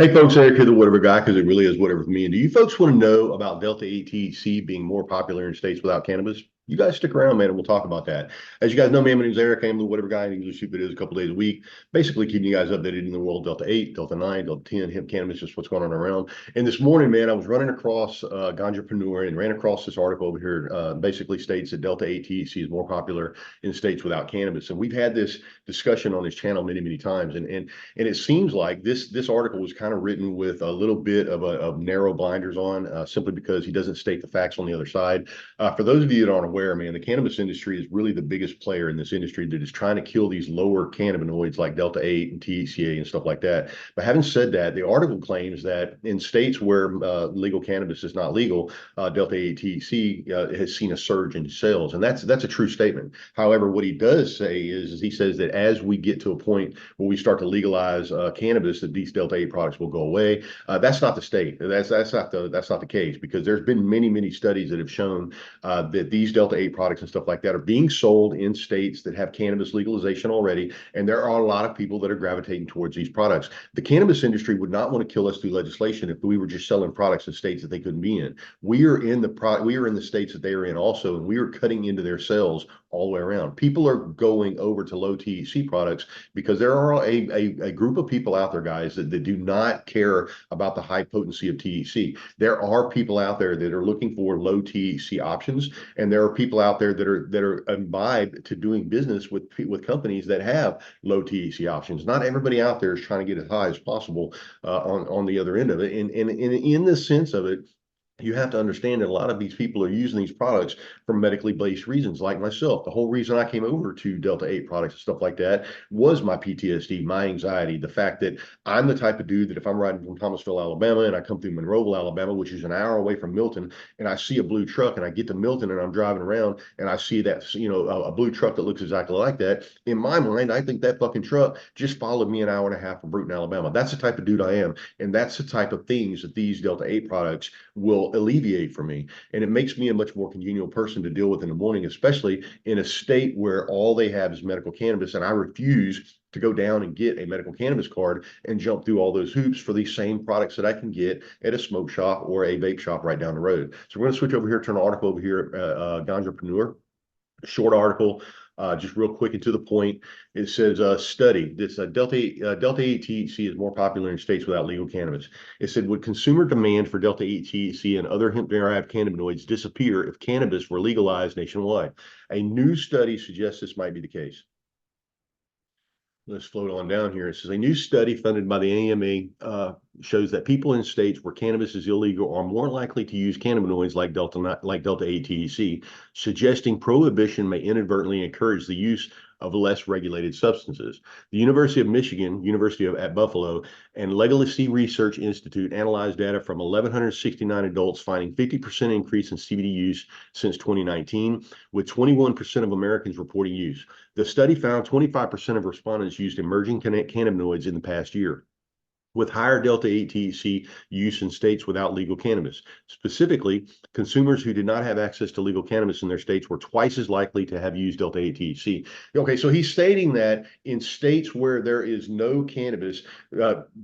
Hey folks, Eric here, the Whatever Guy, because it really is whatever for me. And do you folks want to know about Delta-8 THC being more popular in states without cannabis? You guys stick around, man, and we'll talk about that. As you guys know, man, my name's Eric. I am the Whatever Guy, and I usually shoot videos a couple days a week, basically keeping you guys updated in the world Delta-8, Delta-9, Delta-10, hemp cannabis, just what's going on around. And this morning, man, I was running across Ganjapreneur and ran across this article over here, basically states that Delta-8 THC is more popular in states without cannabis. And we've had this discussion on this channel many, many times. And it seems like this article was kind of written with a little bit of narrow blinders on, simply because he doesn't state the facts on the other side. For those of you that aren't aware, man, the cannabis industry is really the biggest player in this industry that is trying to kill these lower cannabinoids like Delta-8 and THCa and stuff like that. But having said that, the article claims that in states where legal cannabis is not legal, Delta-8 THC has seen a surge in sales, and that's a true statement. However, what he does say is he says that as we get to a point where we start to legalize cannabis, that these Delta-8 products will go away. That's not the state. That's not the case, because there's been many studies that have shown that these Delta-8 products and stuff like that are being sold in states that have cannabis legalization already, and there are a lot of people that are gravitating towards these products. The cannabis industry would not want to kill us through legislation if we were just selling products in states that they couldn't be in. We are in the states that they are in also, and we are cutting into their sales all the way around. People are going over to low THC products because there are a group of people out there, guys, that do not care about the high potency of THC. There are people out there that are looking for low THC options, and there are people out there that are imbibed to doing business with companies that have low THC options. Not everybody out there is trying to get as high as possible on the other end of it. And in the sense of it, you have to understand that a lot of these people are using these products for medically based reasons, like myself. The whole reason I came over to Delta-8 products and stuff like that was my PTSD, my anxiety, the fact that I'm the type of dude that if I'm riding from Thomasville, Alabama, and I come through Monroeville, Alabama, which is an hour away from Milton, and I see a blue truck and I get to Milton and I'm driving around and I see that, a blue truck that looks exactly like that, in my mind, I think that fucking truck just followed me an hour and a half from Bruton, Alabama. That's the type of dude I am. And that's the type of things that these Delta-8 products will alleviate for me. And it makes me a much more congenial person to deal with in the morning, especially in a state where all they have is medical cannabis. And I refuse to go down and get a medical cannabis card and jump through all those hoops for these same products that I can get at a smoke shop or a vape shop right down the road. So we're going to switch over here, turn an article over here at Ganjapreneur, a short article. Just real quick and to the point, it says study this Delta-8 THC is more popular in states without legal cannabis. It said, would consumer demand for Delta-8 THC and other hemp-derived cannabinoids disappear if cannabis were legalized nationwide? A new study suggests this might be the case. Let's float on down here. It says a new study funded by the AMA shows that people in states where cannabis is illegal are more likely to use cannabinoids like Delta-8 THC, suggesting prohibition may inadvertently encourage the use of less regulated substances. The University of Michigan, University at Buffalo, and Legacy Research Institute analyzed data from 1,169 adults, finding 50% increase in CBD use since 2019, with 21% of Americans reporting use. The study found 25% of respondents used emerging cannabinoids in the past year, with higher Delta-8 THC use in states without legal cannabis. Specifically, consumers who did not have access to legal cannabis in their states were twice as likely to have used Delta-8 THC. Okay, so he's stating that in states where there is no cannabis,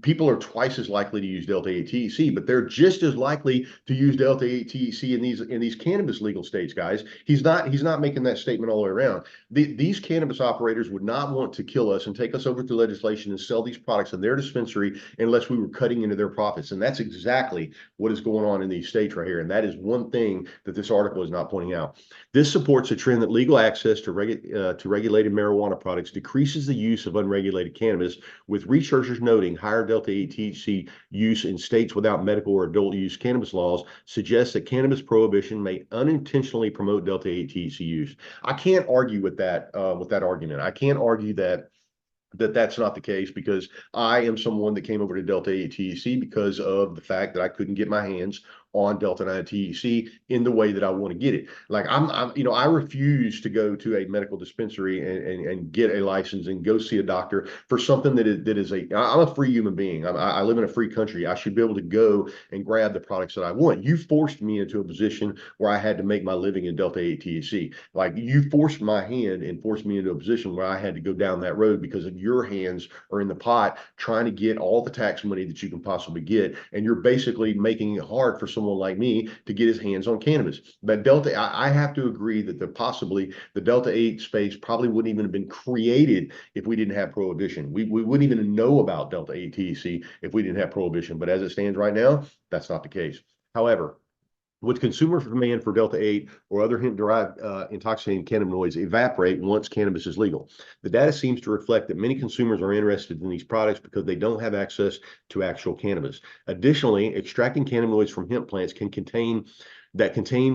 people are twice as likely to use Delta-8 THC, but they're just as likely to use Delta-8 THC in these cannabis legal states, guys. He's not making that statement all the way around. These cannabis operators would not want to kill us and take us over to legislation and sell these products in their dispensary unless we were cutting into their profits. And that's exactly what is going on in these states right here. And that is one thing that this article is not pointing out. This supports a trend that legal access to regulated marijuana products decreases the use of unregulated cannabis, with researchers noting higher Delta-8 THC use in states without medical or adult use cannabis laws suggests that cannabis prohibition may unintentionally promote Delta-8 THC use. I can't argue with that argument. I can't argue that's not the case, because I am someone that came over to Delta-8 THC because of the fact that I couldn't get my hands on Delta-9 THC in the way that I want to get it. Like I refuse to go to a medical dispensary and get a license and go see a doctor for something I'm a free human being. I live in a free country. I should be able to go and grab the products that I want. You forced me into a position where I had to make my living in Delta-8 THC. Like you forced my hand and forced me into a position where I had to go down that road because of your hands are in the pot trying to get all the tax money that you can possibly get. And you're basically making it hard for someone like me to get his hands on cannabis. But I have to agree that possibly the Delta-8 space probably wouldn't even have been created if we didn't have prohibition. We wouldn't even know about Delta-8 THC if we didn't have prohibition. But as it stands right now, that's not the case. However, with consumer demand for Delta-8 or other hemp-derived intoxicating cannabinoids evaporate once cannabis is legal. The data seems to reflect that many consumers are interested in these products because they don't have access to actual cannabis. Additionally, extracting cannabinoids from hemp plants contain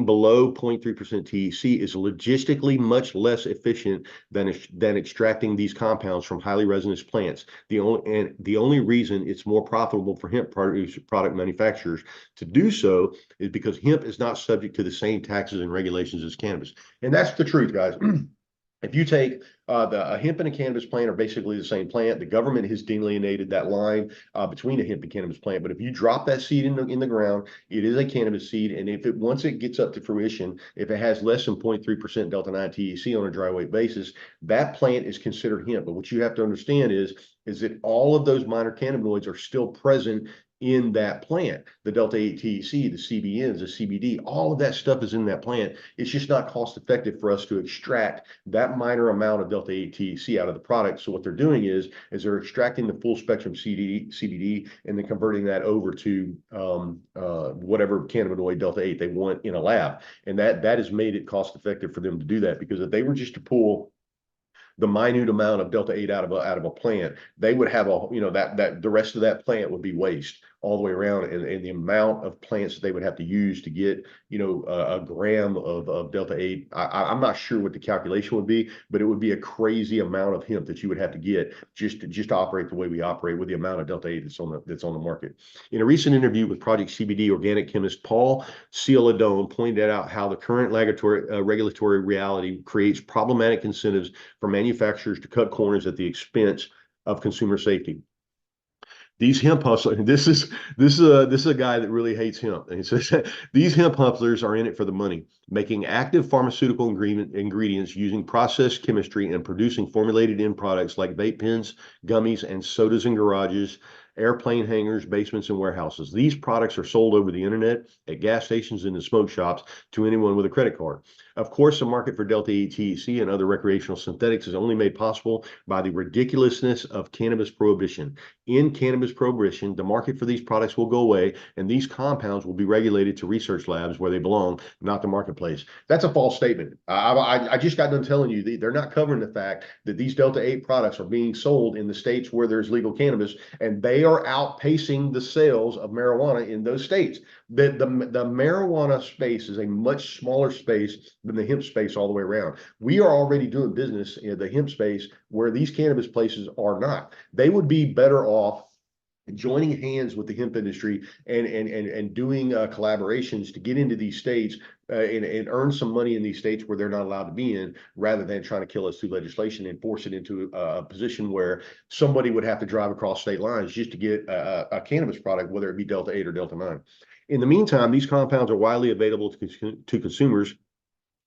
below 0.3% THC is logistically much less efficient than extracting these compounds from highly resinous plants. The only reason it's more profitable for hemp product manufacturers to do so is because hemp is not subject to the same taxes and regulations as cannabis. And that's the truth, guys. If you take a hemp and a cannabis plant are basically the same plant. The government has delineated that line between a hemp and cannabis plant. But if you drop that seed in the ground, it is a cannabis seed. And once it gets up to fruition, if it has less than 0.3% Delta-9 THC on a dry weight basis, that plant is considered hemp. But what you have to understand is that all of those minor cannabinoids are still present in that plant. The Delta-8 THC, the CBNs, the CBD, all of that stuff is in that plant. It's just not cost effective for us to extract that minor amount of Delta-8 THC out of the product. So what they're doing is they're extracting the full spectrum CBD and then converting that over to whatever cannabinoid Delta-8 they want in a lab. And that has made it cost effective for them to do that, because if they were just to pull the minute amount of Delta-8 out of a plant, they would have that the rest of that plant would be waste all the way around, and the amount of plants that they would have to use to get a gram of Delta-8, I'm not sure what the calculation would be, but it would be a crazy amount of hemp that you would have to get just to operate the way we operate with the amount of Delta-8 that's on the market. In a recent interview with Project CBD organic chemist Paul Cialadone pointed out how the current regulatory reality creates problematic incentives for manufacturers to cut corners at the expense of consumer safety. These hemp hustlers, this is a guy that really hates hemp. And he says these hemp hustlers are in it for the money, making active pharmaceutical ingredients using processed chemistry and producing formulated end products like vape pens, gummies, and sodas in garages, airplane hangars, basements, and warehouses. These products are sold over the internet, at gas stations, and in smoke shops to anyone with a credit card. Of course, the market for Delta-8 THC and other recreational synthetics is only made possible by the ridiculousness of cannabis prohibition. In cannabis prohibition, the market for these products will go away, and these compounds will be regulated to research labs where they belong, not the marketplace. That's a false statement. I just got done telling you they're not covering the fact that these Delta-8 products are being sold in the states where there's legal cannabis, and they are outpacing the sales of marijuana in those states. The marijuana space is a much smaller space than the hemp space all the way around. We are already doing business in the hemp space where these cannabis places are not. They would be better off joining hands with the hemp industry and doing collaborations to get into these states and earn some money in these states where they're not allowed to be in, rather than trying to kill us through legislation and force it into a position where somebody would have to drive across state lines just to get a cannabis product, whether it be Delta-8 or Delta-9. In the meantime, these compounds are widely available to consumers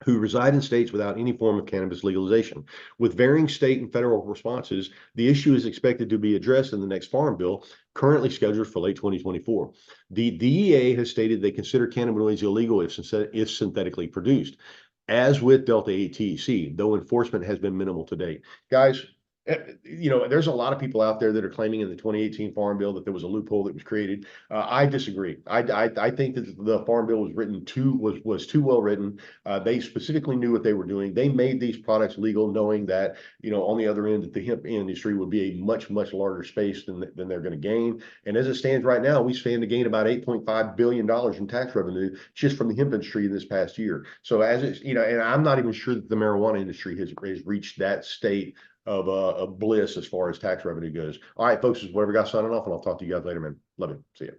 who reside in states without any form of cannabis legalization. With varying state and federal responses, the issue is expected to be addressed in the next farm bill, currently scheduled for late 2024. The DEA has stated they consider cannabinoids illegal if synthetically produced, as with Delta-8 THC, though enforcement has been minimal to date. Guys, there's a lot of people out there that are claiming in the 2018 Farm Bill that there was a loophole that was created. I disagree. I think that the Farm Bill was too well written. They specifically knew what they were doing. They made these products legal, knowing that on the other end that the hemp industry would be a much larger space than they're going to gain. And as it stands right now, we stand to gain about $8.5 billion in tax revenue just from the hemp industry in this past year. So as it's and I'm not even sure that the marijuana industry has reached that state of bliss as far as tax revenue goes. All right, folks, this is Whatever Guy signing off, and I'll talk to you guys later, man. Love you. See ya.